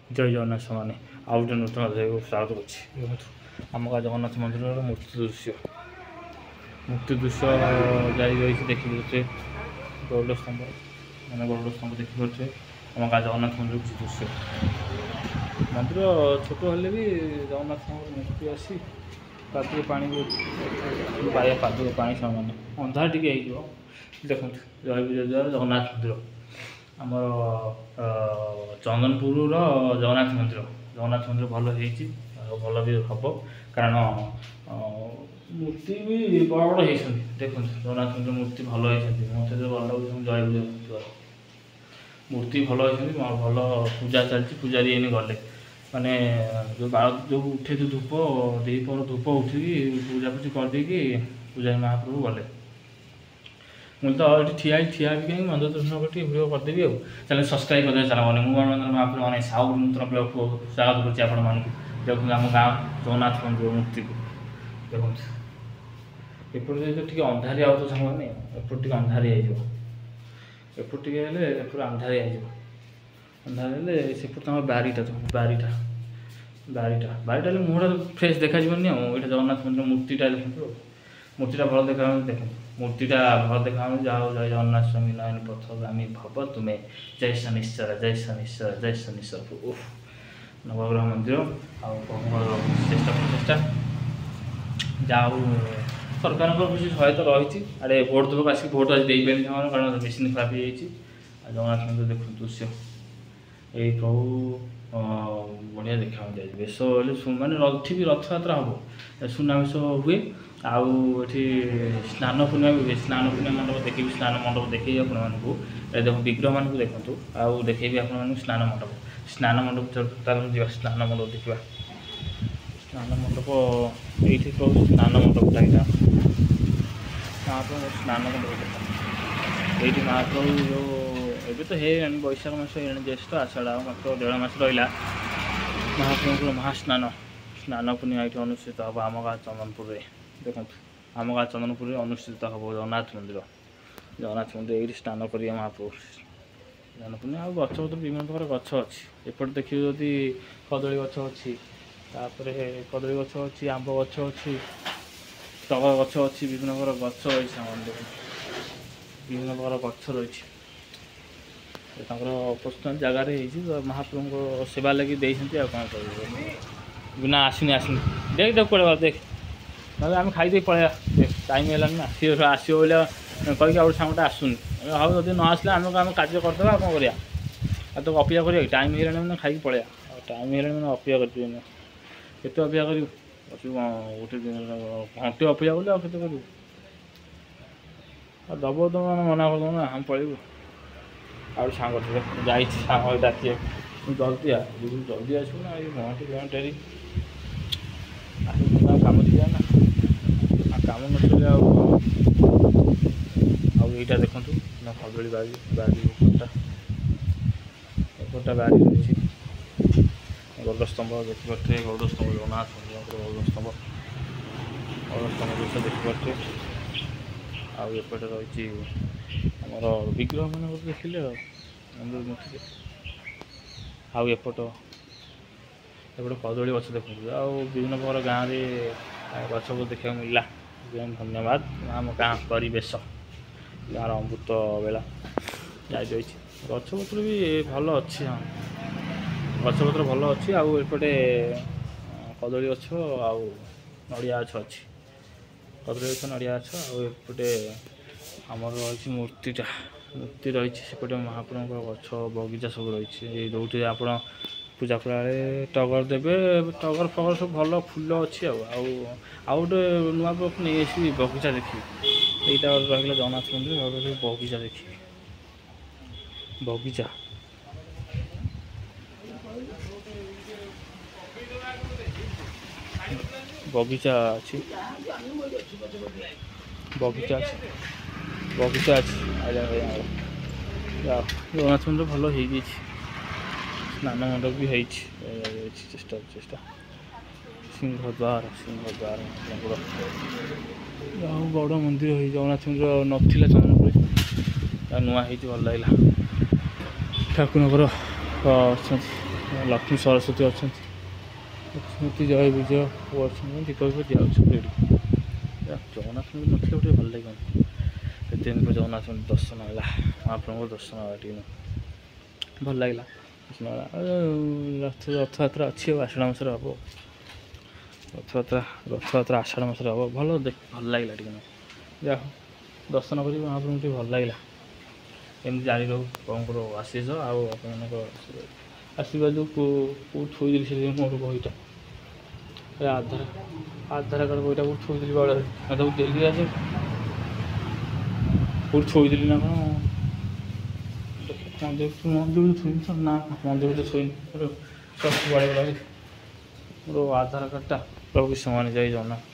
जय जगन्नाथ मैंने आउ गोटे नूतन अध्याय स्वागत अच्छी आम गाँ जगन्नाथ मंदिर मूर्ति दृश्य जाई देखिए गरुड़ स्तंभ मैंने गरुड़ स्तंभ देखिपे आम गाँ जगन्नाथ मंदिर किसी दृश्य मंदिर छोट हेल्ले भी जगन्नाथ मूर्ति आसी पादे पा पादे पा सामान अंधार टी देखो जय विजय जगन्नाथ मंदिर आमर चंदनपुर जगन्नाथ मंदिर भल भल भी हम कारण मूर्ति भी बड़ बड़ होती देखो जगन्नाथ मंदिर मूर्ति भल होती मत भल लगे जय विजय मूर्ति भल होती भल पूजा चलती पूजारी एने गले माने जो जो उठे धूप दीपर धूप उठिकी पूजा पूजी करदे पूजारी महाप्रभु गले मुझे तो ये ठिया भी कहीं मंदिर दर्शन कर भिडियो करदेवी और चैनल सब्सक्राइब कर चला मुझे महाप्रभु मैंने साहू नूतन ब्लॉग को स्वागत करुँच आपण मानक देखो आम गाँव जगन्नाथ मंदिर मूर्ति को देखो एपटे टे अंधारिया हो तो सांग मैंने एपटे अंधारिया एपटे अंधारिया अंधारे सेपटे बारीटा मुहटा फ्रेश देखा ये जगन्नाथ मंदिर मूर्तिटा देखो मूर्तिटा भल देखा देख मूर्तिटा भल देखा जाओ जय जगन्नाथ स्वामी नयन पथगामी भव तुम्हें जय शनिश्चर जय शनिश्चर जय शनिश्चर उफ नवग्रह मंदिर चेष्टा प्रचेषा जाओ सरकार किसी सहायता रही आड़े भोट देवक आसिक भोट आज दे पारे कारण मेसीन खराब हो जगन्नाथ मंदिर देख दृश्य यही प्रभु बढ़िया देखा जाए बेश माने रथी भी रथयात्रा हम सुनावेश हुए आउ स्नान पूर्णिमा भी हुए स्नान पूर्णिमा मंडप देखी स्नान मंडप देखे आपण देखो विग्रह मानक देखूँ आउ देखेबी आपण स्नान मंडप जा स्नान मंडप देखा स्नान मंडप ये स्नान मंडपटा महाप्रभु स्नान मंडप देखा ये महाप्रभु जो एवं तो है बैशाख मास ज्येष्ठ आषाढ़ मात्र 1.5 मास रहा महाप्रभु महास्नान स्नान पूर्णिमा ये अनुष्ठित हम आम गाँ चंदनपुर देखो आम गाँ चंदनपुर अनुष्ठित हम जगन्नाथ मंदिर ये स्नान करिए महाप्रभु स्नान पूर्णिमा आ गचपत्र विभिन्न प्रकार गच अच्छी एपटे देखिए जदि कदली गच अच्छी कदली गच अच्छी आंब गच अच्छी टगर गच अच्छी विभिन्न प्रकार गच रही विभिन्न प्रकार गच रही उपस्थित जगार महाप्रभु सेवा लगी कौन कर बिना आसनी देख देख पड़े देख ना आम खाई पड़े देख टाइम है ना सी आसो बोले कहीकि आउ सांगटा आसुनी हाँ जब न आसला आम कार्य करदे कौन करा तो अपेक्षा करिए टाइम है मैंने खाई पड़े टाइम है मैंने अपेक्षा कर अपेक्षा कर गोटे घंटे अपेक्षा कले आते कर दब तो मैंने मना करद ना हम पलू आउ सांग जाए डाक जल्दी जल्दी आसू ना ये घंटे डेरी कम दिया ना कम नचले आईटा देखूँ ना कदली बारी एपटा बारी रही गरुड़ स्तंभ देखिपे गरुड़ स्तंभ जगन्नाथ मंदिर गरुड़ स्तंभ दृश्य देखिपे आउपटे रही आमर विग्रह मान देखिले मंदिर मूर्ति आउपट कदली गच देखो आउ विभिन्न प्रकार गाँव में गच को देखा मिलला धन्यवाद आम गाँ परिवेश गाँव अमृत बेला जाई गचपत्र भी भल अच्छी हाँ गचपत्र भल अच्छी आउपटे कदली गछ आउ नड़िया गछ अच्छी कदली गछ नड़िया गछ आउपटे आमर रही मूर्ति रही सेपटे महाप्रभु गछ बगीचा सब रही जो आप पूजा कला टगर देवे टगर फगर सब भल फूल अच्छी गोटे नुआ नहीं आसबि बगीचा देखिए यहीटा रहा जगन्नाथ मंदिर बगीचा देखिए बगीचा बगीचा अच्छी बगीचा बगीचा अच्छी जगन्नाथ मंदिर भल हो स्नान मंडप भी चेष्टा चेष्टा सिंहद्वार बड़ मंदिर जगन्नाथ मंदिर नाला चंदनपुर नुआ भल लगे ठाकुर अच्छा ଲକ୍ଷ୍ମୀ ସରସ୍ୱତୀ ଅଛନ୍ତି, ଲକ୍ଷ୍ମୀ ଜୟ ବିଜୟ ସବୁ ଅଛନ୍ତି, ଦୀପ ଫିପ ଦିଆହେଉଛି ଏଇଠି। ଜଗନ୍ନାଥ ମନ୍ଦିର ନଥିଲେ ଟିକେ ଭଲ ଲାଗିବନି। ଏତେ ଦିନ ପରେ ଜଗନ୍ନାଥ ମନ୍ଦିର ଦର୍ଶନ ହେଲା, ମହାପ୍ରଭୁଙ୍କ ଦର୍ଶନ ହେଲା ଟିକେ ଭଲ ଲାଗିଲା। ରଥଯାତ୍ରା ଅଛି ଆଉ ଆଷାଢ଼ ମାସରେ ହେବ। ରଥଯାତ୍ରା ଆଷାଢ଼ ମାସରେ ହେବ। ଭଲ ଲାଗିଲା ଟିକେ ଯାହା ହଉ ଦର୍ଶନ କରି ମହାପ୍ରଭୁଙ୍କୁ ଟିକେ ଭଲ ଲାଗିଲା। ଏମିତି ଜାରି ରହୁ ଆପଣଙ୍କର ଆଶୀଷ ଆଉ ଆପଣମାନଙ୍କ ଆଶୀର୍ବାଦ କେଉଁ ଥୋଇଦେଲି ସେ ମୋର ବହିଟା ଆଧାର କାର୍ଡ଼ ବହିଟା କେଉଁଠି ଥୋଇଦେଲି ବାଳରେ ତାକୁ ଦେଲି ଆସି କେଉଁଠି ଥୋଇଦେଲି ନା କ'ଣ ମନ୍ଦିରରେ ଥୋଇନି ତ ନା ମନ୍ଦିରରେ ଥୋଇନି ବାଡ଼େଇ ମୋର ଆଧାର କାର୍ଡ଼ଟା ପ୍ରଭୁ ସେମାନେ ଜୟ ଜଗନ୍ନାଥ।